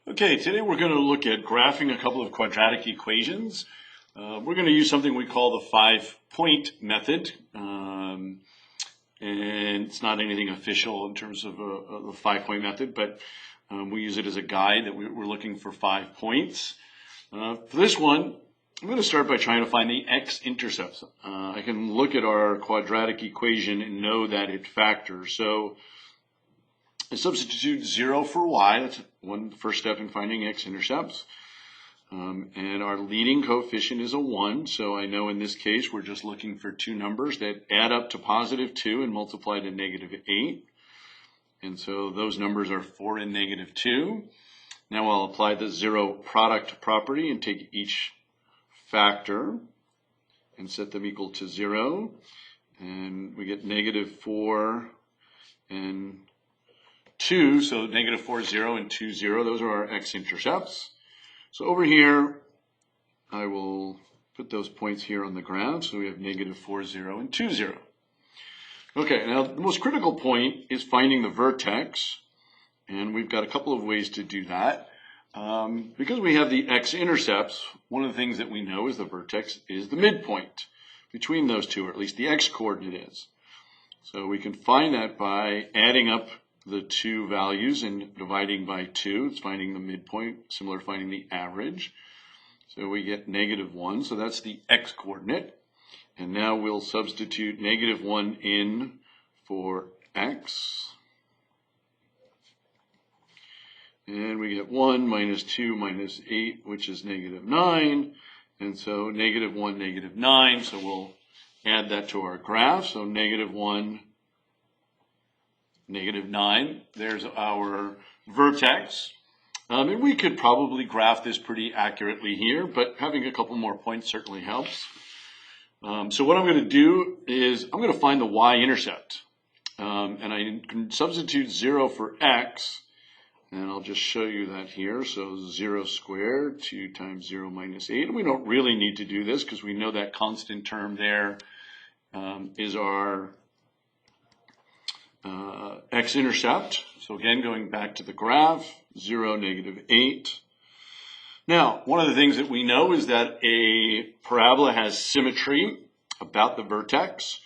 Okay, today we're going to look at graphing a couple of quadratic equations. We're going to use something we call the 5-point method. And it's not anything official in terms of the 5-point method, but we use it as a guide that we're looking for 5 points. For this one, I'm going to start by trying to find the x-intercepts. I can look at our quadratic equation and know that it factors. So I substitute 0 for y. That's one first step in finding x-intercepts. And our leading coefficient is a 1. So I know in this case we're just looking for two numbers that add up to positive 2 and multiply to negative 8. And so those numbers are 4 and negative 2. Now I'll apply the zero product property and take each factor and set them equal to 0. And we get negative 4 and 2, so negative 4, 0, and 2, 0. Those are our x-intercepts. So over here, I will put those points here on the graph. So we have negative 4, 0, and 2, 0. Okay, now the most critical point is finding the vertex. And we've got a couple of ways to do that. Because we have the x-intercepts, one of the things that we know is the vertex is the midpoint between those two, or at least the x-coordinate is. So we can find that by adding up the two values and dividing by 2. It's finding the midpoint, similar to finding the average. So we get negative 1, so that's the x-coordinate. And now we'll substitute negative 1 in for x. And we get 1 minus 2 minus 8, which is negative 9. And so negative 1, negative 9. So we'll add that to our graph. So negative 1, negative 9. There's our vertex. And we could probably graph this pretty accurately here, but having a couple more points certainly helps. So what I'm going to do is I'm going to find the y-intercept. And I can substitute 0 for x. And I'll just show you that here. So 0 squared, 2 times 0 minus 8. And we don't really need to do this because we know that constant term there is our x-intercept. So again, going back to the graph, 0, negative 8. Now, one of the things that we know is that a parabola has symmetry about the vertex.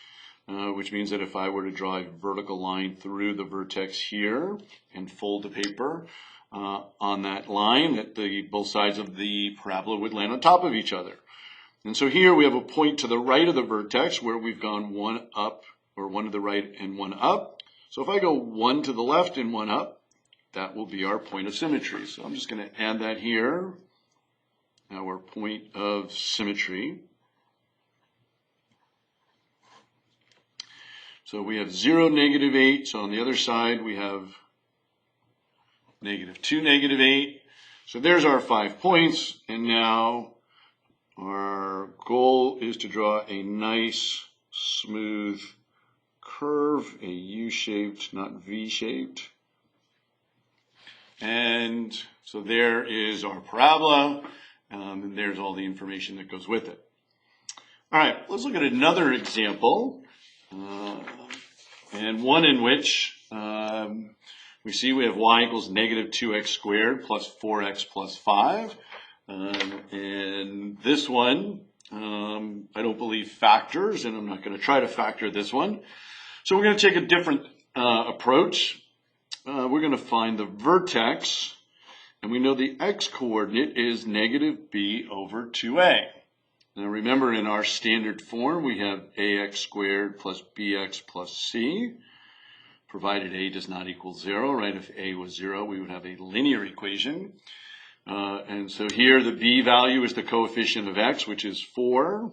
Which means that if I were to draw a vertical line through the vertex here and fold the paper on that line, that both sides of the parabola would land on top of each other. And so here we have a point to the right of the vertex where we've gone one up, or one to the right and one up. So if I go one to the left and one up, that will be our point of symmetry. So I'm just going to add that here, our point of symmetry. So we have 0, negative 8. So on the other side, we have negative 2, negative 8. So there's our 5 points. And now our goal is to draw a nice, smooth curve, a U-shaped, not V-shaped. And so there is our parabola. And there's all the information that goes with it. All right, let's look at another example. And one in which we see we have y equals negative 2x squared plus 4x plus 5. And this one, I don't believe factors, and I'm not going to try to factor this one. So we're going to take a different approach. We're going to find the vertex, and we know the x-coordinate is negative b over 2a. Now remember, in our standard form, we have ax squared plus bx plus c, provided a does not equal 0, right? If a was 0, we would have a linear equation. And so here the b value is the coefficient of x, which is 4.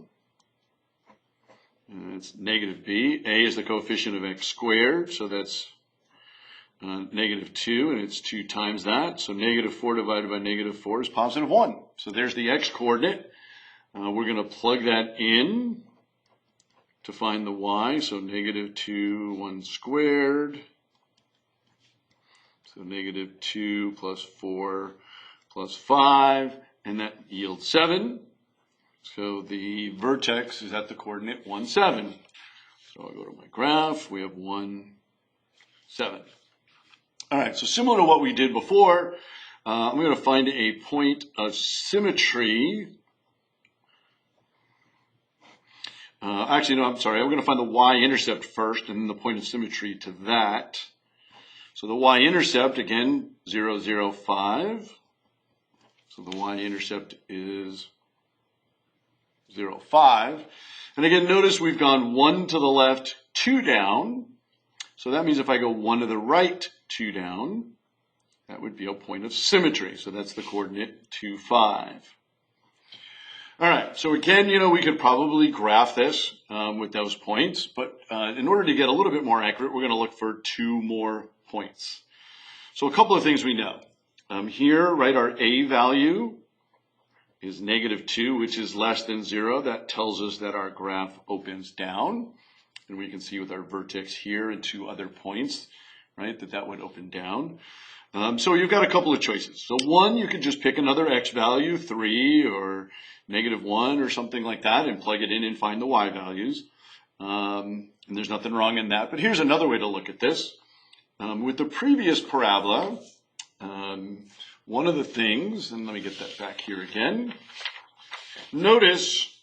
It's negative b. A is the coefficient of x squared, so that's negative 2, and it's 2 times that. So negative 4 divided by negative 4 is positive 1. So there's the x-coordinate. We're going to plug that in to find the y. So negative 2, 1 squared. So negative 2 plus 4 plus 5. And that yields 7. So the vertex is at the coordinate 1, 7. So I'll go to my graph. We have 1, 7. All right, so similar to what we did before, I'm going to find a point of symmetry. Actually, no, I'm sorry. I'm going to find the y-intercept first and then the point of symmetry to that. So the y-intercept, again, 0, 0, 5. So the y-intercept is 0, 5. And again, notice we've gone 1 to the left, 2 down. So that means if I go 1 to the right, 2 down, that would be a point of symmetry. So that's the coordinate 2, 5. All right, so again, we could probably graph this with those points, but in order to get a little bit more accurate, we're going to look for 2 more points. So a couple of things we know. Here, right, our A value is -2, which is less than 0. That tells us that our graph opens down. And we can see with our vertex here and 2 other points, right, that would open down. So you've got a couple of choices. So 1, you could just pick another x value, 3 or -1 or something like that, and plug it in and find the y values. And there's nothing wrong in that. But here's another way to look at this. With the previous parabola, one of the things, and let me get that back here again. Notice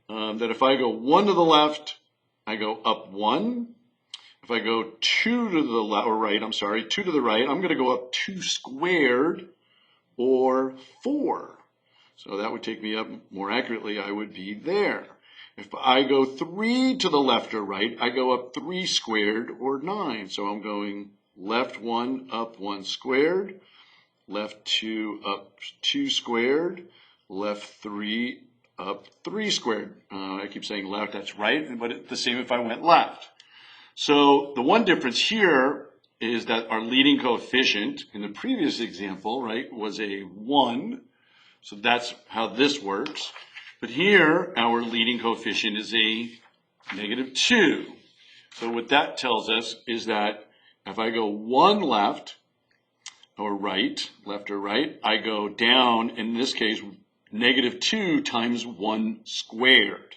that if I go 1 to the left, I go up 1. If I go 2 to the left, or right, I'm sorry, 2 to the right, I'm going to go up 2 squared or 4. So that would take me up, more accurately, I would be there. If I go 3 to the left or right, I go up 3 squared or 9. So I'm going left 1, up 1 squared, left 2, up 2 squared, left 3, up 3 squared. I keep saying left, that's right, but it's the same if I went left. So the one difference here is that our leading coefficient in the previous example, right, was a 1. So that's how this works. But here, our leading coefficient is a -2. So what that tells us is that if I go 1 left or right, left or right, I go down, in this case, -2 times 1 squared.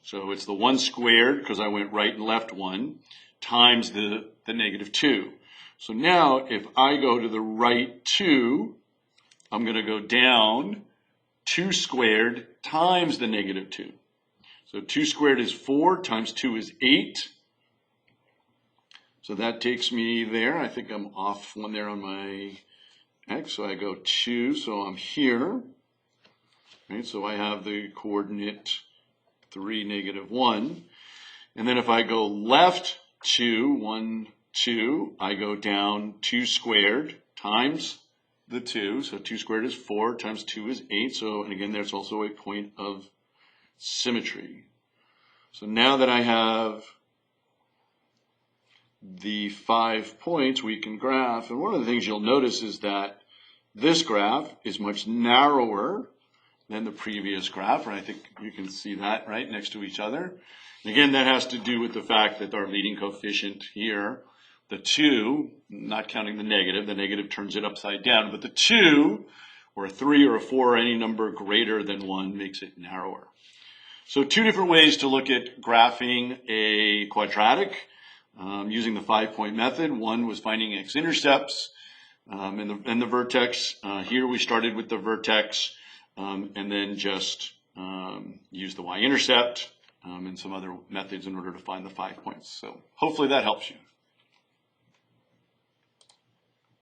So it's the 1 squared, because I went right and left 1, times the -2. So now, if I go to the right 2, I'm going to go down 2 squared times the -2. So 2 squared is 4, times 2 is 8. So that takes me there. I think I'm off 1 there on my x. So I go 2, so I'm here. Right, so I have the coordinate 3, -1. And then if I go left 2, 1, 2, I go down 2 squared times the 2. So 2 squared is 4, times 2 is 8. So, and again, there's also a point of symmetry. So now that I have the 5 points, we can graph. And one of the things you'll notice is that this graph is much narrower than the previous graph, and I think you can see that right next to each other. And again, that has to do with the fact that our leading coefficient here, the 2, not counting the negative turns it upside down, but the 2, or a 3 or a 4, or any number greater than 1 makes it narrower. So 2 different ways to look at graphing a quadratic using the 5-point method. One was finding x-intercepts and the vertex. Here we started with the vertex. And then just use the y-intercept and some other methods in order to find the 5 points. So hopefully that helps you.